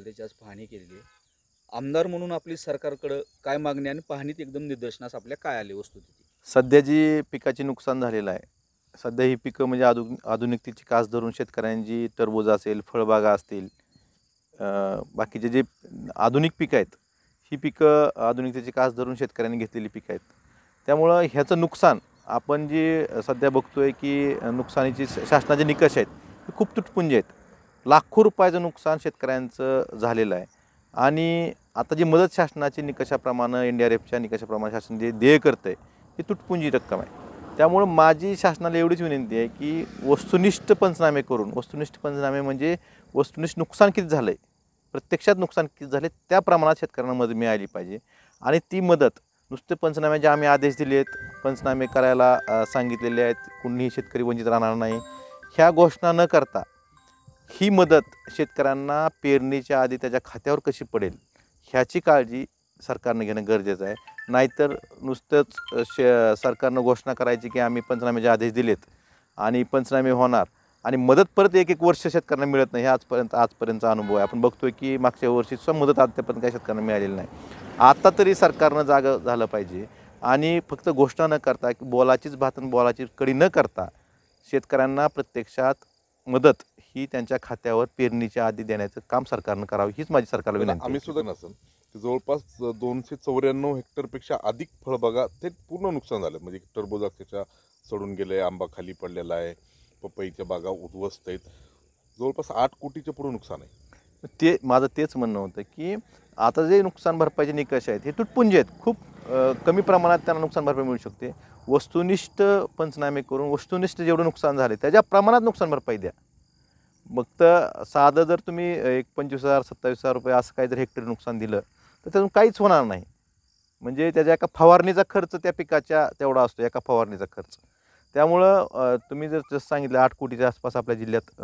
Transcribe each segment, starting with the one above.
त्याची आज पाहणी केलेली आहे. आमदार म्हणून आपली सरकारकडे काय मागणी आणि पाहणीत एकदम निदर्शनास आपल्या काय आले वस्तुस्थिती? सध्या जी पिकाचे नुकसान झालेलं आहे, सध्या ही पिकं म्हणजे आधुनिकतेची कास धरून शेतकऱ्यांची टरबूज असेल, फळबागा असतील, बाकीचे जे आधुनिक पिकं आहेत, ही पिकं आधुनिकतेची कास धरून शेतकऱ्यांनी घेतलेली पिकं आहेत. त्यामुळं ह्याचं नुकसान आपण जे सध्या बघतोय की नुकसानीची शासनाचे निकष आहेत, हे खूप तुटपुंजे आहेत. लाखो रुपयाचं नुकसान शेतकऱ्यांचं झालेलं आहे. आणि आता जी मदत शासनाची निकषाप्रमाणे NDRFच्या निकषाप्रमाणे शासन जे देय करतं आहे, ही तुटपुंजी रक्कम आहे. त्यामुळं माझी शासनाला एवढीच विनंती आहे की वस्तुनिष्ठ पंचनामे करून, वस्तुनिष्ठ पंचनामे म्हणजे वस्तुनिष्ठ नुकसान किती झालं आहे, प्रत्यक्षात नुकसान किती झाले त्या प्रमाणात शेतकऱ्यांना मदत मिळाली पाहिजे. आणि ती मदत नुसते पंचनाम्याचे आम्ही आदेश दिले आहेत, पंचनामे करायला सांगितलेले आहेत, कुणीही शेतकरी वंचित राहणार नाही, ह्या घोषणा न करता ही मदत शेतकऱ्यांना पेरणीच्या आधी त्याच्या खात्यावर कशी पडेल ह्याची काळजी सरकारनं घेणं गरजेचं आहे. नाहीतर नुसतंच सरकारनं घोषणा करायची की आम्ही पंचनाम्याचे आदेश दिलेत आणि पंचनामे होणार आणि मदत परत एक वर्ष शेतकऱ्यांना मिळत नाही. हे आजपर्यंतचा अनुभव आहे. आपण बघतोय की मागच्या वर्षी सुद्धा मदत आतापर्यंत काही शेतकऱ्यांना मिळालेली नाही. आता तरी सरकारनं जागं झालं पाहिजे आणि फक्त घोषणा न करता बोलाचीच भात आणि बोलाची कडी न करता शेतकऱ्यांना प्रत्यक्षात मदत ही त्यांच्या खात्यावर पेरणीच्या आधी देण्याचं काम सरकारनं करावं, हीच माझी सरकारला विनंती आहे. आम्ही सुद्धा नसेल की जवळपास 294 हेक्टरपेक्षा अधिक फळबागा ते पूर्ण नुकसान झालं. म्हणजे टरबूज अक्षरशः सडून गेले, आंबा खाली पडलेला आहे, पपईच्या बागा उद्ध्वस्त आहेत. जवळपास 8 कोटीच्या पुढे नुकसान आहे. ते माझं तेच म्हणणं होतं की आता जे नुकसान भरपाईचे निकष आहेत हे तुटपुंजे आहेत. खूप कमी प्रमाणात त्यांना नुकसान भरपाई मिळू शकते. वस्तुनिष्ठ पंचनामे करून वस्तुनिष्ठ जेवढं नुकसान झाले त्याच्या प्रमाणात नुकसान भरपाई द्या. मग तर साधं जर तुम्ही एक 25,000 27,000 रुपये असं काही जर हेक्टरी नुकसान दिलं तर त्यातून काहीच होणार नाही. म्हणजे त्याच्या एका फवारणीचा खर्च त्या पिकाच्या तेवढा असतो, एका फवारणीचा खर्च. त्यामुळं तुम्ही जर जसं सांगितलं 8 कोटीच्या आसपास आपल्या जिल्ह्यात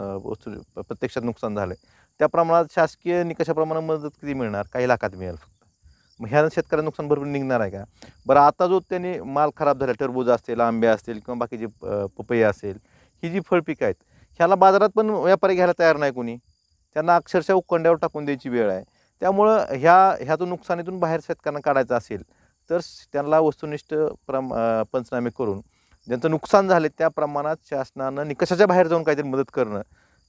प्रत्यक्षात नुकसान झालं आहे, त्या प्रमाणात शासकीय निकषाप्रमाणे मदत किती मिळणार? काही लाखात मिळेल फक्त. मग ह्या शेतकऱ्यांना नुकसान भरपूर निघणार आहे का? बरं, आता जो त्यांनी माल खराब झाला, टरबूज असतील, आंबे असतील किंवा बाकीचे पपई असेल, ही जी फळपिकं आहेत ह्याला बाजारात पण व्यापारी घ्यायला तयार नाही कोणी. त्यांना अक्षरशः उकंड्यावर टाकून द्यायची वेळ आहे. त्यामुळं ह्यातून नुकसानीतून बाहेर शेतकऱ्यांना काढायचं असेल तर त्यांना वस्तुनिष्ठ पंचनामे करून ज्यांचं नुकसान झाले त्या प्रमाणात शासनानं निकषाच्या बाहेर जाऊन काहीतरी मदत करणं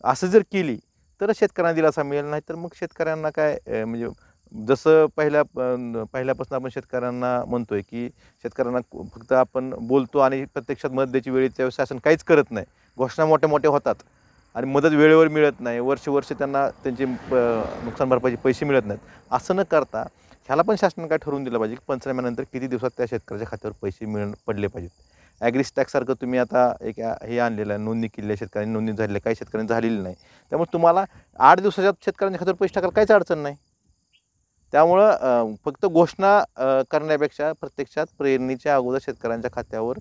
असं जर केली तर शेतकऱ्यांना दिलासा मिळेल. नाही तर मग शेतकऱ्यांना काय म्हणजे जसं पहिल्यापासून आपण शेतकऱ्यांना म्हणतोय की शेतकऱ्यांना फक्त आपण बोलतो आणि प्रत्यक्षात मदत द्यायची वेळी त्यावेळेस शासन काहीच करत नाही. घोषणा मोठ्या मोठ्या होतात आणि मदत वेळेवर मिळत नाही. वर्ष त्यांना त्यांचे नुकसान भरपाईचे पैसे मिळत नाहीत. असं न करता ह्याला पण शासनानं काय ठरवून दिलं पाहिजे की पंचनाम्यानंतर किती दिवसात त्या शेतकऱ्याच्या खात्यावर पैसे पडले पाहिजेत. ॲग्री टॅक्ससारखं तुम्ही आता एक हे आणलेलं आहे, नोंदणी केलेली आहे, शेतकऱ्यांनी नोंदणी झालेली आहे, काही शेतकऱ्यांनी झालेली नाही. त्यामुळे तुम्हाला 8 दिवसाच्या शेतकऱ्यांच्या खात्यावर पैसे टाकायला काहीच अडचण नाही. त्यामुळं फक्त घोषणा करण्यापेक्षा प्रत्यक्षात पेरणीच्या अगोदर शेतकऱ्यांच्या खात्यावर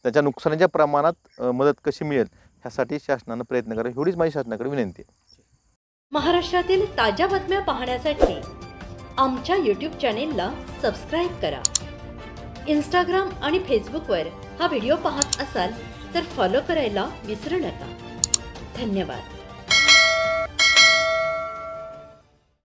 त्याच्या नुकसानीच्या प्रमाणात मदत कशी मिळेल ह्यासाठी शासनानं प्रयत्न करावे, एवढीच माझी शासनाकडे विनंती आहे. महाराष्ट्रातील ताज्या बातम्या पाहण्यासाठी आमच्या YouTube चॅनेलला सबस्क्राईब करा. इंस्टाग्राम आणि फेसबुकवर हा व्हिडिओ पाहत असाल तर फॉलो करायला विसरू नका. धन्यवाद.